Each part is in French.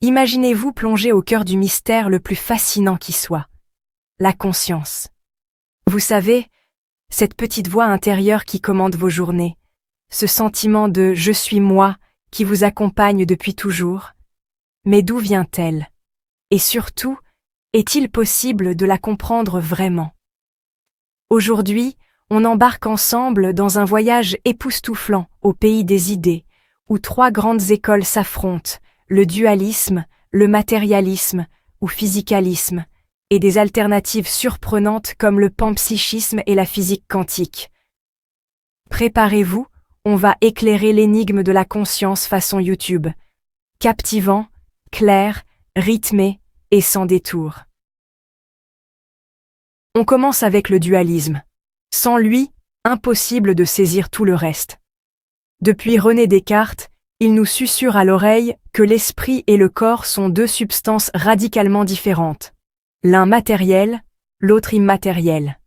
Imaginez-vous plongé au cœur du mystère le plus fascinant qui soit, la conscience. Vous savez, cette petite voix intérieure qui commande vos journées, ce sentiment de « je suis moi » qui vous accompagne depuis toujours. Mais d'où vient-elle? Et surtout, est-il possible de la comprendre vraiment? Aujourd'hui, on embarque ensemble dans un voyage époustouflant au pays des idées, où trois grandes écoles s'affrontent, le dualisme, le matérialisme ou physicalisme, et des alternatives surprenantes comme le panpsychisme et la physique quantique. Préparez-vous, on va éclairer l'énigme de la conscience façon YouTube. Captivant, clair, rythmé et sans détour. On commence avec le dualisme. Sans lui, impossible de saisir tout le reste. Depuis René Descartes, il nous susurre à l'oreille que l'esprit et le corps sont deux substances radicalement différentes. L'un matériel, l'autre immatériel.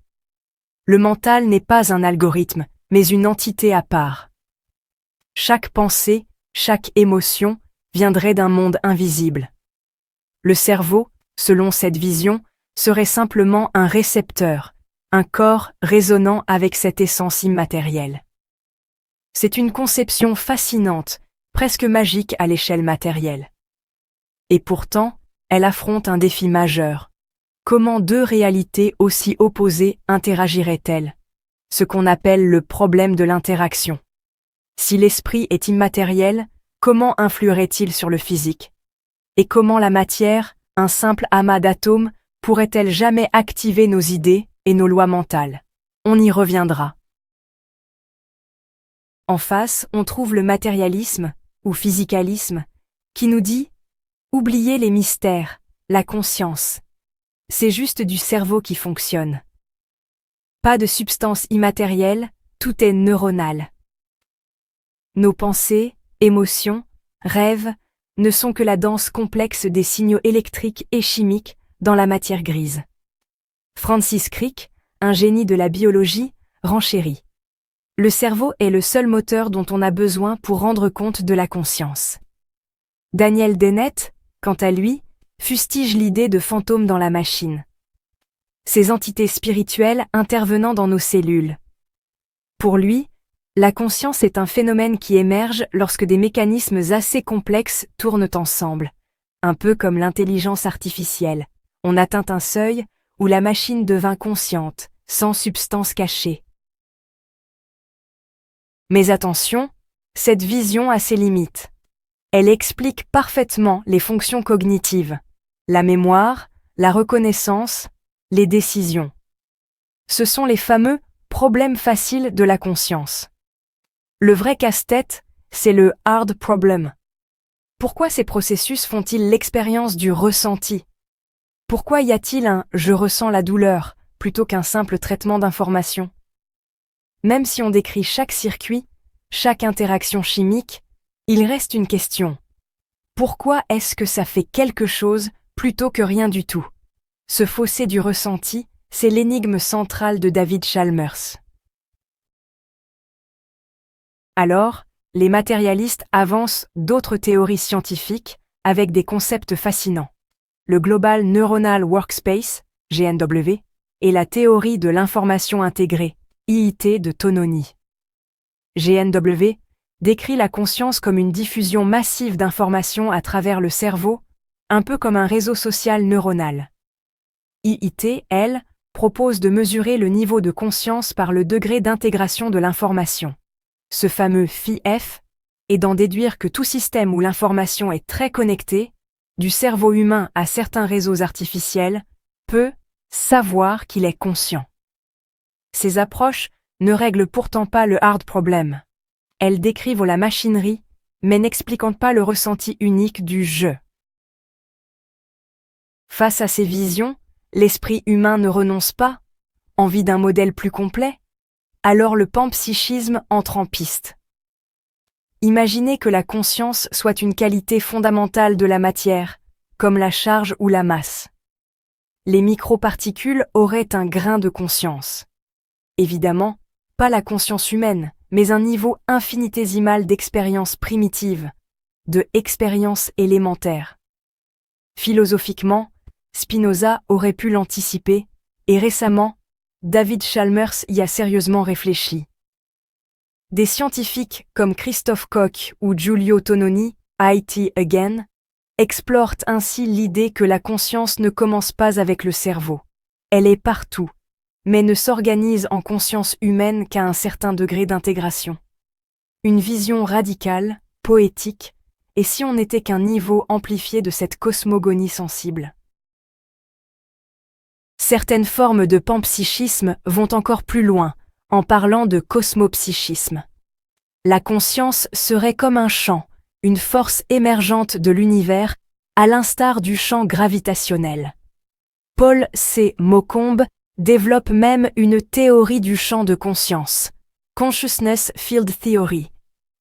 Le mental n'est pas un algorithme, mais une entité à part. Chaque pensée, chaque émotion viendrait d'un monde invisible. Le cerveau, selon cette vision, serait simplement un récepteur, un corps résonnant avec cette essence immatérielle. C'est une conception fascinante, presque magique à l'échelle matérielle. Et pourtant, elle affronte un défi majeur. Comment deux réalités aussi opposées interagiraient-elles? Ce qu'on appelle le problème de l'interaction. Si l'esprit est immatériel, comment influerait-il sur le physique? Et comment la matière, un simple amas d'atomes, pourrait-elle jamais activer nos idées et nos lois mentales? On y reviendra. En face, on trouve le matérialisme, ou physicalisme, qui nous dit « Oubliez les mystères, la conscience. C'est juste du cerveau qui fonctionne. Pas de substance immatérielle, tout est neuronal. Nos pensées, émotions, rêves ne sont que la danse complexe des signaux électriques et chimiques dans la matière grise. » Francis Crick, un génie de la biologie, renchérit. Le cerveau est le seul moteur dont on a besoin pour rendre compte de la conscience. Daniel Dennett, quant à lui, fustige l'idée de fantômes dans la machine. Ces entités spirituelles intervenant dans nos cellules. Pour lui, la conscience est un phénomène qui émerge lorsque des mécanismes assez complexes tournent ensemble, un peu comme l'intelligence artificielle. On atteint un seuil où la machine devint consciente, sans substance cachée. Mais attention, cette vision a ses limites. Elle explique parfaitement les fonctions cognitives, la mémoire, la reconnaissance, les décisions. Ce sont les fameux problèmes faciles de la conscience. Le vrai casse-tête, c'est le hard problem. Pourquoi ces processus font-ils l'expérience du ressenti? Pourquoi y a-t-il un « je ressens la douleur » plutôt qu'un simple traitement d'information? Même si on décrit chaque circuit, chaque interaction chimique, il reste une question. Pourquoi est-ce que ça fait quelque chose plutôt que rien du tout? Ce fossé du ressenti, c'est l'énigme centrale de David Chalmers. Alors, les matérialistes avancent d'autres théories scientifiques avec des concepts fascinants. Le Global Neuronal Workspace, GNW, et la théorie de l'information intégrée, IIT de Tononi. GNW décrit la conscience comme une diffusion massive d'informations à travers le cerveau, un peu comme un réseau social neuronal. IIT, elle, propose de mesurer le niveau de conscience par le degré d'intégration de l'information. Ce fameux FIF, et d'en déduire que tout système où l'information est très connectée, du cerveau humain à certains réseaux artificiels, peut savoir qu'il est conscient. Ces approches ne règlent pourtant pas le hard problem. Elles décrivent la machinerie, mais n'expliquant pas le ressenti unique du « je ». Face à ces visions, l'esprit humain ne renonce pas, envie d'un modèle plus complet, alors le panpsychisme entre en piste. Imaginez que la conscience soit une qualité fondamentale de la matière, comme la charge ou la masse. Les microparticules auraient un grain de conscience. Évidemment, pas la conscience humaine, mais un niveau infinitésimal d'expérience primitive, de expérience élémentaire. Philosophiquement, Spinoza aurait pu l'anticiper, et récemment, David Chalmers y a sérieusement réfléchi. Des scientifiques comme Christophe Koch ou Giulio Tononi, IT Again, explorent ainsi l'idée que la conscience ne commence pas avec le cerveau. Elle est partout, mais ne s'organise en conscience humaine qu'à un certain degré d'intégration. Une vision radicale, poétique, et si on n'était qu'un niveau amplifié de cette cosmogonie sensible. Certaines formes de panpsychisme vont encore plus loin, en parlant de cosmopsychisme. La conscience serait comme un champ, une force émergente de l'univers, à l'instar du champ gravitationnel. Paul C. Maucombe développe même une théorie du champ de conscience, Consciousness Field Theory,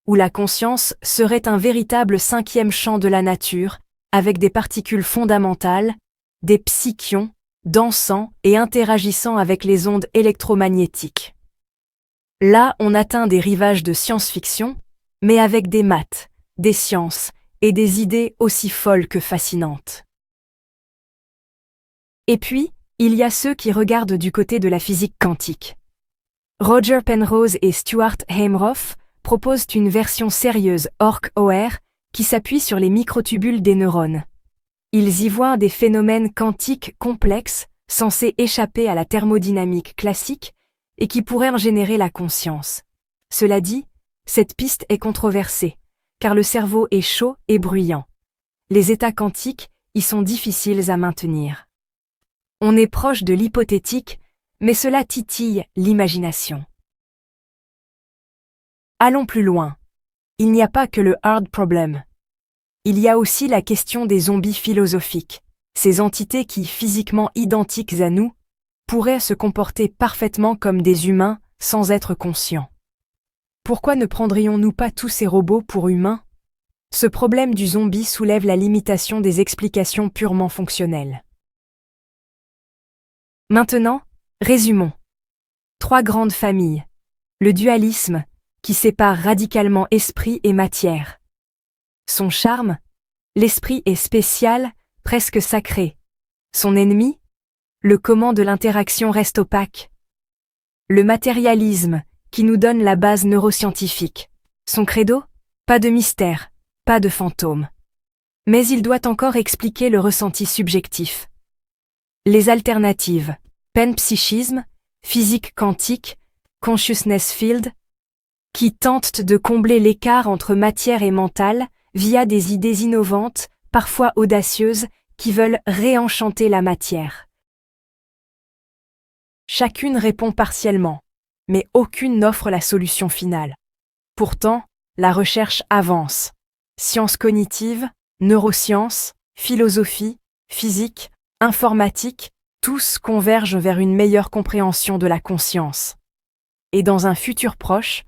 où la conscience serait un véritable cinquième champ de la nature, avec des particules fondamentales, des psychions, dansant et interagissant avec les ondes électromagnétiques. Là, on atteint des rivages de science-fiction, mais avec des maths, des sciences et des idées aussi folles que fascinantes. Et puis, il y a ceux qui regardent du côté de la physique quantique. Roger Penrose et Stuart Hameroff proposent une version sérieuse OR qui s'appuie sur les microtubules des neurones. Ils y voient des phénomènes quantiques complexes, censés échapper à la thermodynamique classique et qui pourraient en générer la conscience. Cela dit, cette piste est controversée, car le cerveau est chaud et bruyant. Les états quantiques y sont difficiles à maintenir. On est proche de l'hypothétique, mais cela titille l'imagination. Allons plus loin. Il n'y a pas que le hard problem. Il y a aussi la question des zombies philosophiques, ces entités qui, physiquement identiques à nous, pourraient se comporter parfaitement comme des humains sans être conscients. Pourquoi ne prendrions-nous pas tous ces robots pour humains ? Ce problème du zombie soulève la limitation des explications purement fonctionnelles. Maintenant, résumons. 3 grandes familles. Le dualisme, qui sépare radicalement esprit et matière. Son charme, l'esprit est spécial, presque sacré. Son ennemi, le comment de l'interaction reste opaque. Le matérialisme, qui nous donne la base neuroscientifique. Son credo, pas de mystère, pas de fantôme. Mais il doit encore expliquer le ressenti subjectif. Les alternatives, panpsychisme, physique quantique, consciousness field, qui tentent de combler l'écart entre matière et mental via des idées innovantes, parfois audacieuses, qui veulent réenchanter la matière. Chacune répond partiellement, mais aucune n'offre la solution finale. Pourtant, la recherche avance. Sciences cognitives, neurosciences, philosophie, physique, informatique, tous convergent vers une meilleure compréhension de la conscience. Et dans un futur proche,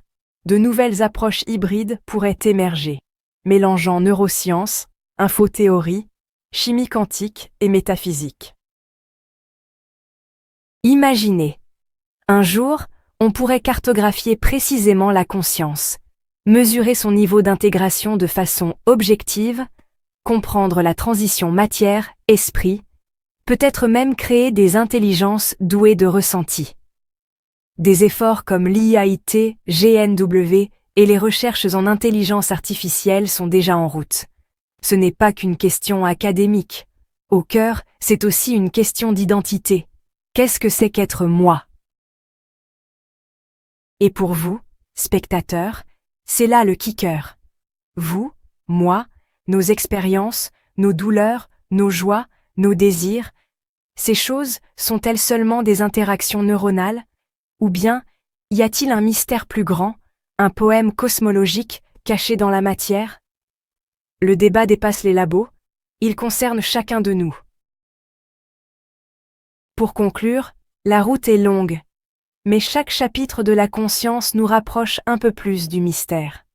de nouvelles approches hybrides pourraient émerger, mélangeant neurosciences, infothéorie, chimie quantique et métaphysique. Imaginez, un jour, on pourrait cartographier précisément la conscience, mesurer son niveau d'intégration de façon objective, comprendre la transition matière-esprit, peut-être même créer des intelligences douées de ressenti. Des efforts comme l'IAIT, GNW et les recherches en intelligence artificielle sont déjà en route. Ce n'est pas qu'une question académique. Au cœur, c'est aussi une question d'identité. Qu'est-ce que c'est qu'être moi ? Et pour vous, spectateurs, c'est là le kicker. Vous, moi, nos expériences, nos douleurs, nos joies, nos désirs, ces choses sont-elles seulement des interactions neuronales ? Ou bien, y a-t-il un mystère plus grand, un poème cosmologique caché dans la matière ? Le débat dépasse les labos, il concerne chacun de nous. Pour conclure, la route est longue, mais chaque chapitre de la conscience nous rapproche un peu plus du mystère.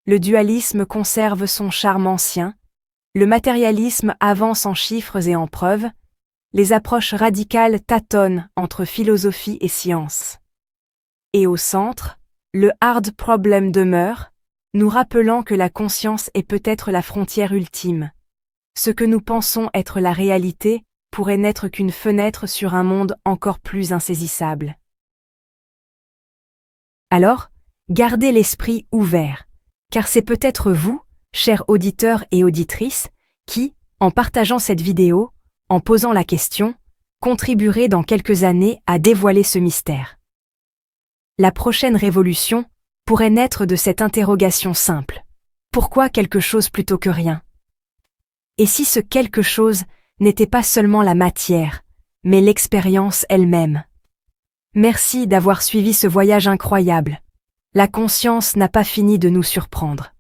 Le dualisme conserve son charme ancien, le matérialisme avance en chiffres et en preuves, les approches radicales tâtonnent entre philosophie et science. Et au centre, le hard problem demeure, nous rappelant que la conscience est peut-être la frontière ultime, Ce que nous pensons être la réalité pourrait n'être qu'une fenêtre sur un monde encore plus insaisissable. Alors, gardez l'esprit ouvert, car c'est peut-être vous, chers auditeurs et auditrices, qui, en partageant cette vidéo, en posant la question, contribuerez dans quelques années à dévoiler ce mystère. La prochaine révolution pourrait naître de cette interrogation simple. Pourquoi quelque chose plutôt que rien? Et si ce quelque chose n'était pas seulement la matière, mais l'expérience elle-même? Merci d'avoir suivi ce voyage incroyable. La conscience n'a pas fini de nous surprendre.